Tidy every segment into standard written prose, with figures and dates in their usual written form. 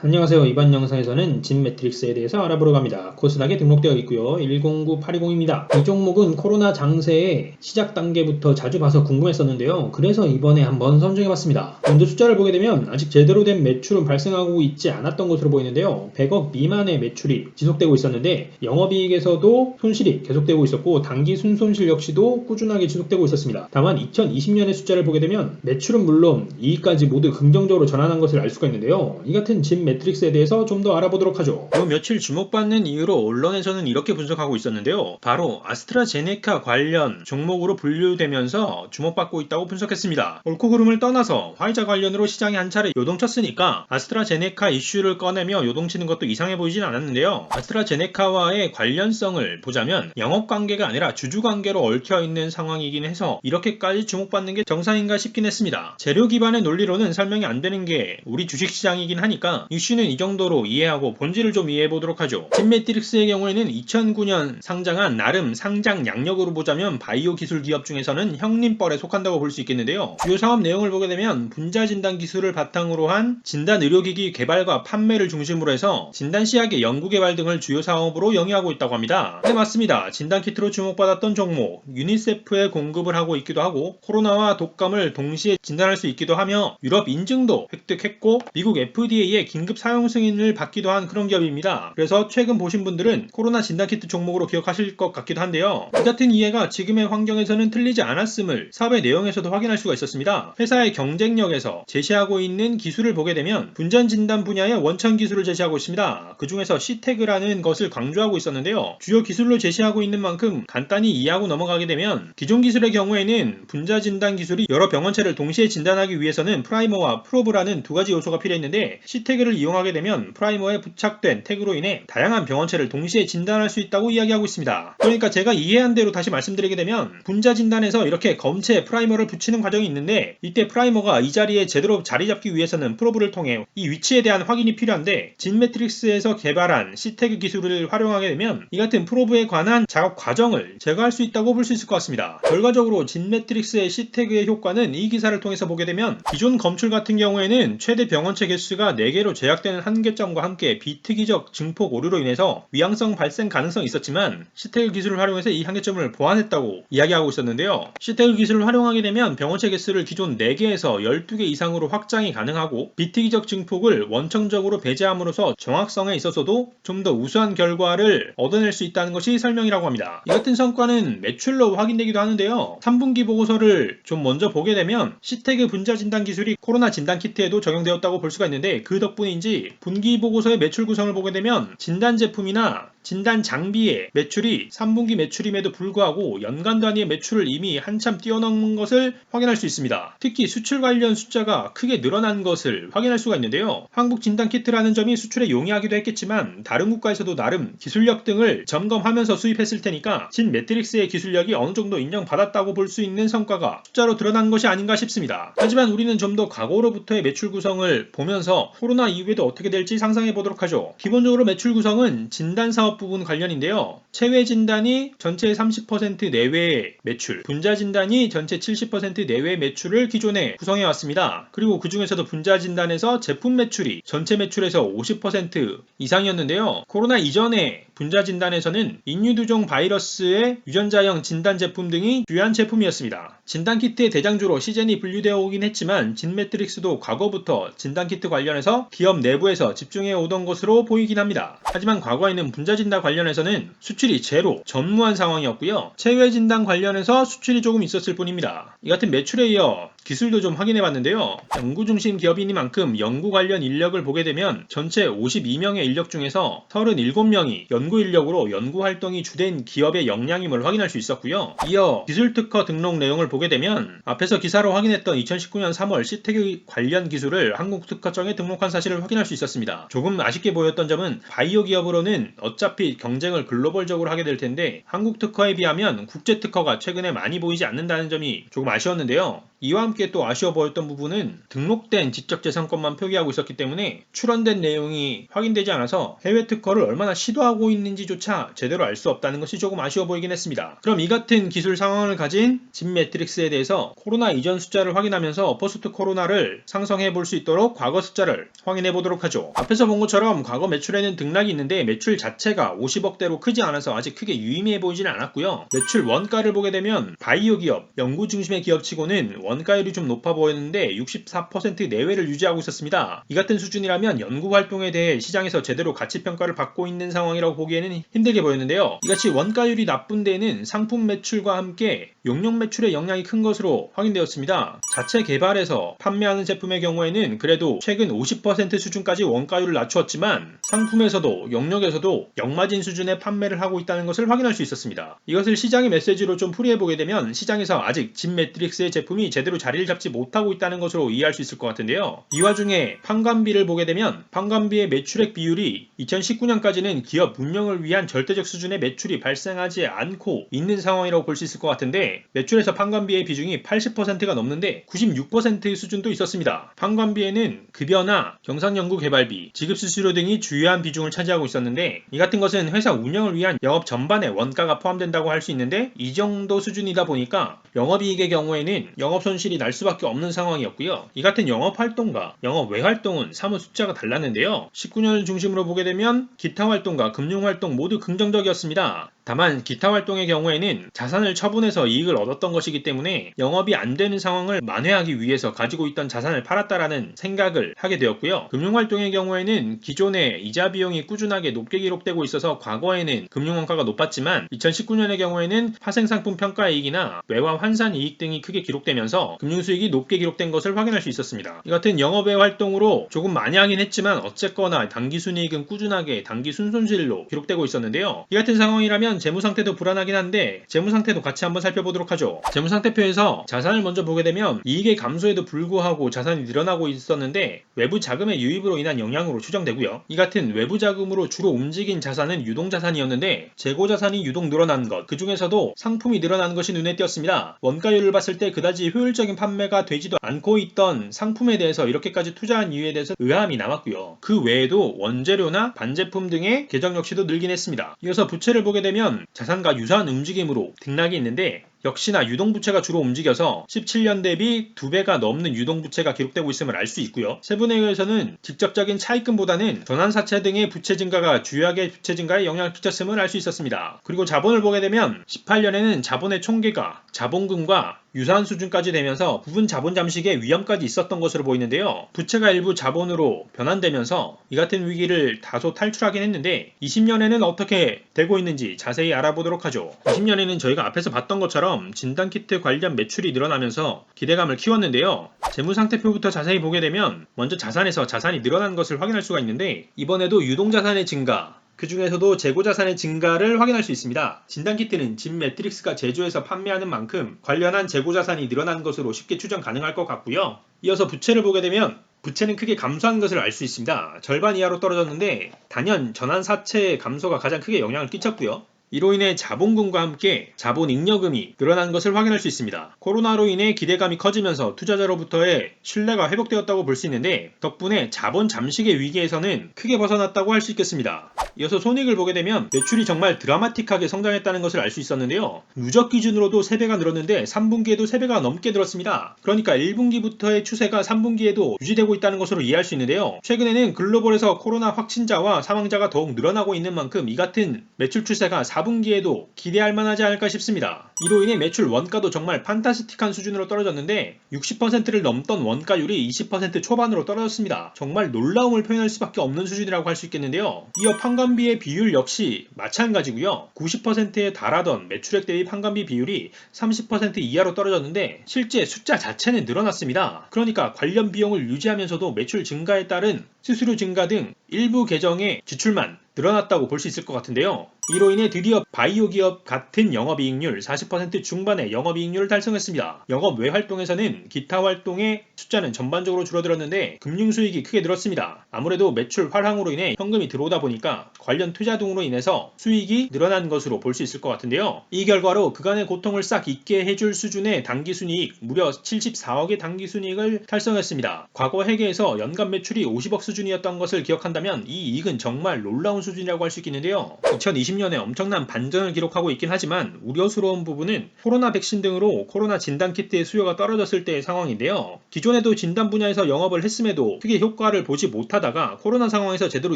안녕하세요. 이번 영상에서는 진 매트릭스에 대해서 알아보러 갑니다. 코스닥에 등록되어 있고요. 109820입니다. 이 종목은 코로나 장세의 시작 단계부터 자주 봐서 궁금했었는데요. 그래서 이번에 한번 선정해봤습니다. 먼저 숫자를 보게 되면 아직 제대로 된 매출은 발생하고 있지 않았던 것으로 보이는데요. 100억 미만의 매출이 지속되고 있었는데 영업이익에서도 손실이 계속되고 있었고 단기 순손실 역시도 꾸준하게 지속되고 있었습니다. 다만 2020년의 숫자를 보게 되면 매출은 물론 이익까지 모두 긍정적으로 전환한 것을 알 수가 있는데요. 이 같은 진 매트릭스에 대해서 좀 더 알아보도록 하죠. 요 며칠 주목받는 이유로 언론에서는 이렇게 분석하고 있었는데요. 바로 아스트라제네카 관련 종목으로 분류되면서 주목받고 있다고 분석했습니다. 옳고 그름을 떠나서 화이자 관련으로 시장이 한 차례 요동쳤으니까 아스트라제네카 이슈를 꺼내며 요동치는 것도 이상해 보이진 않았는데요. 아스트라제네카와의 관련성을 보자면 영업관계가 아니라 주주관계로 얽혀있는 상황이긴 해서 이렇게까지 주목받는 게 정상인가 싶긴 했습니다. 재료 기반의 논리로는 설명이 안 되는 게 우리 주식시장이긴 하니까 이슈는 이 정도로 이해하고 본질을 좀 이해해보도록 하죠. 진매트릭스의 경우에는 2009년 상장한 나름 상장 양력으로 보자면 바이오 기술 기업 중에서는 형님뻘에 속한다고 볼 수 있겠는데요. 주요 사업 내용을 보게 되면 분자 진단 기술을 바탕으로 한 진단 의료기기 개발과 판매를 중심으로 해서 진단 시약의 연구 개발 등을 주요 사업으로 영위하고 있다고 합니다. 네, 맞습니다. 진단 키트로 주목받았던 종목, 유니세프에 공급을 하고 있기도 하고 코로나와 독감을 동시에 진단할 수 있기도 하며 유럽 인증도 획득했고 미국 FDA의 긴급 사용 승인을 받기도 한 그런 기업입니다. 그래서 최근 보신 분들은 코로나 진단키트 종목으로 기억하실 것 같기도 한데요. 이 같은 이해가 지금의 환경에서는 틀리지 않았음을 사업의 내용에서도 확인할 수가 있었습니다. 회사의 경쟁력에서 제시하고 있는 기술을 보게 되면 분전 진단 분야의 원천 기술을 제시하고 있습니다. 그 중에서 C태그라는 것을 강조하고 있었는데요. 주요 기술로 제시하고 있는 만큼 간단히 이해하고 넘어가게 되면 기존 기술의 경우에는 분자 진단 기술이 여러 병원체를 동시에 진단하기 위해서는 프라이머와 프로브라는 두 가지 요소가 필요했는데 C태그를 이용하게 되면 프라이머에 부착된 태그로 인해 다양한 병원체를 동시에 진단할 수 있다고 이야기하고 있습니다. 그러니까 제가 이해한 대로 다시 말씀드리게 되면 분자 진단에서 이렇게 검체 프라이머를 붙이는 과정이 있는데 이때 프라이머가 이 자리에 제대로 자리 잡기 위해서는 프로브를 통해 이 위치에 대한 확인이 필요한데 진매트릭스에서 개발한 C태그 기술을 활용하게 되면 이 같은 프로브에 관한 작업 과정을 제거할 수 있다고 볼 수 있을 것 같습니다. 결과적으로 진매트릭스의 C태그의 효과는 이 기사를 통해서 보게 되면 기존 검출 같은 경우에는 최대 병원체 개수가 4개로 제약되는 한계점과 함께 비특이적 증폭 오류로 인해서 위양성 발생 가능성이 있었지만 C태그 기술을 활용해서 이 한계점을 보완했다고 이야기하고 있었는데요. C태그 기술을 활용하게 되면 병원체 개수를 기존 4개에서 12개 이상으로 확장이 가능하고 비특이적 증폭을 원천적으로 배제함으로써 정확성에 있어서도 좀 더 우수한 결과를 얻어낼 수 있다는 것이 설명이라고 합니다. 이 같은 성과는 매출로 확인되기도 하는데요. 3분기 보고서를 좀 먼저 보게 되면 C태그 분자 진단 기술이 코로나 진단 키트에도 적용되었다고 볼 수가 있는데 그 덕분인지 분기 보고서의 매출 구성을 보게 되면 진단 제품이나 진단 장비의 매출이 3분기 매출임에도 불구하고 연간 단위의 매출을 이미 한참 뛰어넘은 것을 확인할 수 있습니다. 특히 수출 관련 숫자가 크게 늘어난 것을 확인할 수가 있는데요. 한국 진단 키트라는 점이 수출에 용이하기도 했겠지만 다른 국가에서도 나름 기술력 등을 점검하면서 수입했을 테니까 진 매트릭스의 기술력이 어느 정도 인정받았다고 볼 수 있는 성과가 숫자로 드러난 것이 아닌가 싶습니다. 하지만 우리는 좀 더 과거로부터의 매출 구성을 보면서 코로나 이후에도 어떻게 될지 상상해 보도록 하죠. 기본적으로 매출 구성은 진단 사업 부분 관련인데요. 체외 진단이 전체 30% 내외의 매출, 분자 진단이 전체 70% 내외의 매출을 기존에 구성해 왔습니다. 그리고 그 중에서도 분자 진단에서 제품 매출이 전체 매출에서 50% 이상이었는데요. 코로나 이전에 분자 진단에서는 인유두종 바이러스의 유전자형 진단 제품 등이 주요한 제품이었습니다. 진단키트의 대장주로 시젠이 분류되어 오긴 했지만 진매트릭스도 과거부터 진단키트 관련해서 기업 내부에서 집중해 오던 것으로 보이긴 합니다. 하지만 과거에는 분자 진단 관련해서는 수출이 제로, 전무한 상황이었고요. 체외 진단 관련해서 수출이 조금 있었을 뿐입니다. 이 같은 매출에 이어 기술도 좀 확인해 봤는데요. 연구 중심 기업이니만큼 연구 관련 인력을 보게 되면 전체 52명의 인력 중에서 37명이 연구 인력으로 연구 활동이 주된 기업의 역량임을 확인할 수 있었고요. 이어 기술 특허 등록 내용을 보게 되면 앞에서 기사로 확인했던 2019년 3월 C태그 관련 기술을 한국 특허청에 등록한 사실을 확인할 수 있었습니다. 조금 아쉽게 보였던 점은 바이오 기업으로는 어차피 경쟁을 글로벌적으로 하게 될 텐데 한국 특허에 비하면 국제 특허가 최근에 많이 보이지 않는다는 점이 조금 아쉬웠는데요. 이와 함께 또 아쉬워 보였던 부분은 등록된 지적재산권만 표기하고 있었기 때문에 출원된 내용이 확인되지 않아서 해외 특허를 얼마나 시도하고 있는지조차 제대로 알 수 없다는 것이 조금 아쉬워 보이긴 했습니다. 그럼 이 같은 기술 상황을 가진 진 매트릭스에 대해서 코로나 이전 숫자를 확인하면서 포스트 코로나를 상성해 볼 수 있도록 과거 숫자를 확인해 보도록 하죠. 앞에서 본 것처럼 과거 매출에는 등락이 있는데 매출 자체가 50억대로 크지 않아서 아직 크게 유의미해 보이지는 않았고요. 매출 원가를 보게 되면 바이오 기업, 연구 중심의 기업치고는 원가율이 좀 높아 보였는데 64% 내외를 유지하고 있었습니다. 이 같은 수준이라면 연구 활동에 대해 시장에서 제대로 가치 평가를 받고 있는 상황이라고 보기에는 힘들게 보였는데요. 이같이 원가율이 나쁜 데에는 상품 매출과 함께 용역 매출의 영향이 큰 것으로 확인되었습니다. 자체 개발해서 판매하는 제품의 경우에는 그래도 최근 50% 수준까지 원가율을 낮추었지만 상품에서도 용역에서도 역마진 수준의 판매를 하고 있다는 것을 확인할 수 있었습니다. 이것을 시장의 메시지로 좀 풀이해보게 되면 시장에서 아직 진 매트릭스의 제품이 제대로 자리를 잡지 못하고 있다는 것으로 이해할 수 있을 것 같은데요. 이 와중에 판관비를 보게 되면 판관비의 매출액 비율이 2019년까지는 기업 운영을 위한 절대적 수준의 매출이 발생하지 않고 있는 상황이라고 볼 수 있을 것 같은데 매출에서 판관비의 비중이 80%가 넘는데 96% 수준도 있었습니다. 판관비에는 급여나 경상연구개발비, 지급수수료 등이 주요한 비중을 차지하고 있었는데 이 같은 것은 회사 운영을 위한 영업 전반의 원가가 포함된다고 할 수 있는데 이 정도 수준이다 보니까 영업이익의 경우에는 영업손실이 날 수밖에 없는 상황이었고요. 이 같은 영업활동과 영업외활동은 사뭇 숫자가 달랐는데요. 19년을 중심으로 보게 되면 기타활동과 금융활동 모두 긍정적이었습니다. 다만 기타활동의 경우에는 자산을 처분해서 이익을 얻었던 것이기 때문에 영업이 안 되는 상황을 만회하기 위해서 가지고 있던 자산을 팔았다라는 생각을 하게 되었고요. 금융활동의 경우에는 기존에 이자 비용이 꾸준하게 높게 기록되고 있어서 과거에는 금융원가가 높았지만 2019년의 경우에는 파생상품 평가이익이나 외화 환산이익 등이 크게 기록되면서 금융수익이 높게 기록된 것을 확인할 수 있었습니다. 이 같은 영업외 활동으로 조금 많이 하긴 했지만 어쨌거나 당기순이익은 꾸준하게 당기순손실로 기록되고 있었는데요. 이 같은 상황이라면 재무상태도 불안하긴 한데 재무상태도 같이 한번 살펴보도록 하죠. 재무상태표에서 자산을 먼저 보게 되면 이익의 감소에도 불구하고 자산이 늘어나고 있었는데 외부 자금의 유입으로 인한 영향으로 추정되고요. 이 같은 외부 자금으로 주로 움직인 자산은 유동자산이었는데 재고자산이 유독 늘어난 것, 그 중에서도 상품이 늘어나는 것이 눈에 띄었습니다. 원가율을 봤을 때 그다지 효율적인 판매가 되지도 않고 있던 상품에 대해서 이렇게까지 투자한 이유에 대해서 의아함이 남았고요. 그 외에도 원재료나 반제품 등의 계정 역시도 늘긴 했습니다. 이어서 부채를 보게 되면 자산과 유사한 움직임으로 등락이 있는데 역시나 유동부채가 주로 움직여서 17년 대비 2배가 넘는 유동부채가 기록되고 있음을 알 수 있고요. 세분에 의해서는 직접적인 차입금보다는 전환사채 등의 부채 증가가 주요하게 부채 증가에 영향을 끼쳤음을 알 수 있었습니다. 그리고 자본을 보게 되면 18년에는 자본의 총계가 자본금과 유사한 수준까지 되면서 부분 자본 잠식의 위험까지 있었던 것으로 보이는데요. 부채가 일부 자본으로 변환되면서 이 같은 위기를 다소 탈출하긴 했는데 20년에는 어떻게 되고 있는지 자세히 알아보도록 하죠. 20년에는 저희가 앞에서 봤던 것처럼 진단키트 관련 매출이 늘어나면서 기대감을 키웠는데요. 재무상태표부터 자세히 보게 되면 먼저 자산에서 자산이 늘어난 것을 확인할 수가 있는데 이번에도 유동자산의 증가, 그 중에서도 재고자산의 증가를 확인할 수 있습니다. 진단키트는 진 매트릭스가 제조해서 판매하는 만큼 관련한 재고자산이 늘어난 것으로 쉽게 추정 가능할 것 같고요. 이어서 부채를 보게 되면 부채는 크게 감소한 것을 알 수 있습니다. 절반 이하로 떨어졌는데 단연 전환사채의 감소가 가장 크게 영향을 끼쳤고요. 이로 인해 자본금과 함께 자본잉여금이 늘어난 것을 확인할 수 있습니다. 코로나로 인해 기대감이 커지면서 투자자로부터의 신뢰가 회복되었다고 볼 수 있는데 덕분에 자본 잠식의 위기에서는 크게 벗어났다고 할 수 있겠습니다. 이어서 손익을 보게 되면 매출이 정말 드라마틱하게 성장했다는 것을 알 수 있었는데요. 누적 기준으로도 3배가 늘었는데 3분기에도 3배가 넘게 늘었습니다. 그러니까 1분기부터의 추세가 3분기에도 유지되고 있다는 것으로 이해할 수 있는데요. 최근에는 글로벌에서 코로나 확진자와 사망자가 더욱 늘어나고 있는 만큼 이 같은 매출 추세가 4분기에도 기대할 만하지 않을까 싶습니다. 이로 인해 매출 원가도 정말 판타스틱한 수준으로 떨어졌는데 60%를 넘던 원가율이 20% 초반으로 떨어졌습니다. 정말 놀라움을 표현할 수밖에 없는 수준이라고 할 수 있겠는데요. 이어 판관비의 비율 역시 마찬가지고요. 90%에 달하던 매출액 대비 판관비 비율이 30% 이하로 떨어졌는데 실제 숫자 자체는 늘어났습니다. 그러니까 관련 비용을 유지하면서도 매출 증가에 따른 수수료 증가 등 일부 계정의 지출만 늘어났다고 볼 수 있을 것 같은데요. 이로 인해 드디어 바이오 기업 같은 영업이익률 40% 중반의 영업이익률을 달성했습니다. 영업 외 활동에서는 기타 활동의 숫자는 전반적으로 줄어들었는데 금융 수익이 크게 늘었습니다. 아무래도 매출 활황으로 인해 현금이 들어오다 보니까 관련 투자 등으로 인해서 수익이 늘어난 것으로 볼 수 있을 것 같은데요. 이 결과로 그간의 고통을 싹 잊게 해줄 수준의 당기순이익 무려 74억의 당기순이익을 달성했습니다. 과거 회계에서 연간 매출이 50억 수준이었던 것을 기억한다면 이 이익은 정말 놀라운 수준이라고 할 수 있겠는데요. 2020년에 엄청난 반전을 기록하고 있긴 하지만 우려스러운 부분은 코로나 백신 등으로 코로나 진단키트의 수요가 떨어졌을 때의 상황인데요. 기존에도 진단 분야에서 영업을 했음에도 크게 효과를 보지 못하다가 코로나 상황에서 제대로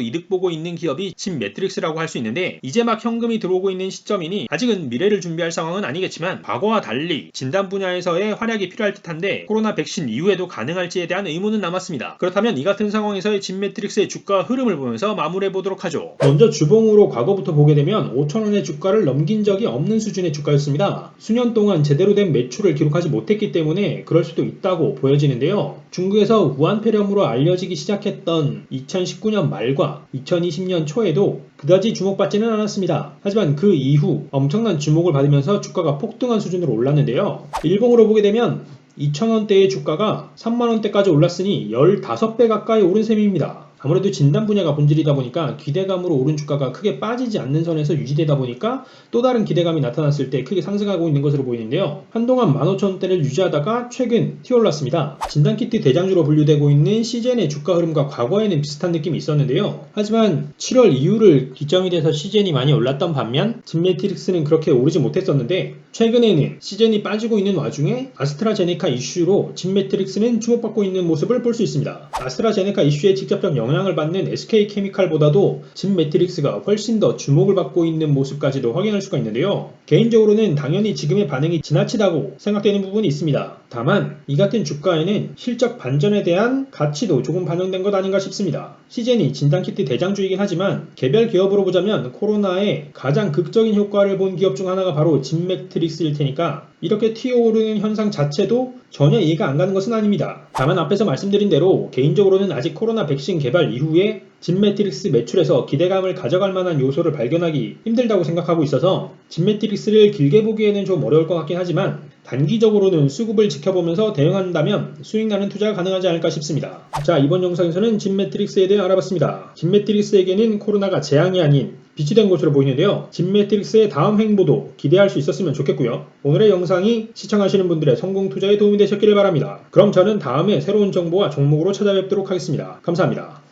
이득 보고 있는 기업이 진매트릭스라고 할 수 있는데 이제 막 현금이 들어오고 있는 시점이니 아직은 미래를 준비할 상황은 아니겠지만 과거와 달리 진단 분야에서의 활약이 필요할 듯한데 코로나 백신 이후에도 가능할지에 대한 의문은 남았습니다. 그렇다면 이 같은 상황에서의 진매트릭스의 주가 흐름을 보면서 마무리해 보도록 하죠. 먼저 주봉으로 과거부터 보게 되면 5,000원의 주가를 넘긴 적이 없는 수준의 주가였습니다. 수년 동안 제대로 된 매출을 기록하지 못했기 때문에 그럴 수도 있다고 보여지는데요. 중국에서 우한폐렴으로 알려지기 시작했던 2019년 말과 2020년 초에도 그다지 주목받지는 않았습니다. 하지만 그 이후 엄청난 주목을 받으면서 주가가 폭등한 수준으로 올랐는데요. 일봉으로 보게 되면 2,000원대의 주가가 3만원대까지 올랐으니 15배 가까이 오른 셈입니다. 아무래도 진단 분야가 본질이다 보니까 기대감으로 오른 주가가 크게 빠지지 않는 선에서 유지되다 보니까 또 다른 기대감이 나타났을 때 크게 상승하고 있는 것으로 보이는데요. 한동안 15,000원대를 유지하다가 최근 튀어올랐습니다. 진단키트 대장주로 분류되고 있는 시젠의 주가 흐름과 과거에는 비슷한 느낌이 있었는데요. 하지만 7월 이후를 기점이 돼서 시젠이 많이 올랐던 반면 진매트릭스는 그렇게 오르지 못했었는데 최근에는 시젠이 빠지고 있는 와중에 아스트라제네카 이슈로 진매트릭스는 주목받고 있는 모습을 볼 수 있습니다. 아스트라제네카 이슈에 직접적 영향을 받는 SK케미칼보다도 진매트릭스가 훨씬 더 주목을 받고 있는 모습까지도 확인할 수가 있는데요. 개인적으로는 당연히 지금의 반응이 지나치다고 생각되는 부분이 있습니다. 다만 이 같은 주가에는 실적 반전에 대한 가치도 조금 반영된 것 아닌가 싶습니다. 시젠이 진단키트 대장주이긴 하지만 개별 기업으로 보자면 코로나에 가장 극적인 효과를 본 기업 중 하나가 바로 진매트릭스일 테니까 이렇게 튀어오르는 현상 자체도 전혀 이해가 안 가는 것은 아닙니다. 다만 앞에서 말씀드린 대로 개인적으로는 아직 코로나 백신 개발 이후에 진매트릭스 매출에서 기대감을 가져갈 만한 요소를 발견하기 힘들다고 생각하고 있어서 진매트릭스를 길게 보기에는 좀 어려울 것 같긴 하지만 단기적으로는 수급을 지켜보면서 대응한다면 수익나는 투자가 가능하지 않을까 싶습니다. 자, 이번 영상에서는 진매트릭스에 대해 알아봤습니다. 진매트릭스에게는 코로나가 재앙이 아닌 빛이 된 것으로 보이는데요. 진매트릭스의 다음 행보도 기대할 수 있었으면 좋겠고요. 오늘의 영상이 시청하시는 분들의 성공 투자에 도움이 되셨기를 바랍니다. 그럼 저는 다음에 새로운 정보와 종목으로 찾아뵙도록 하겠습니다. 감사합니다.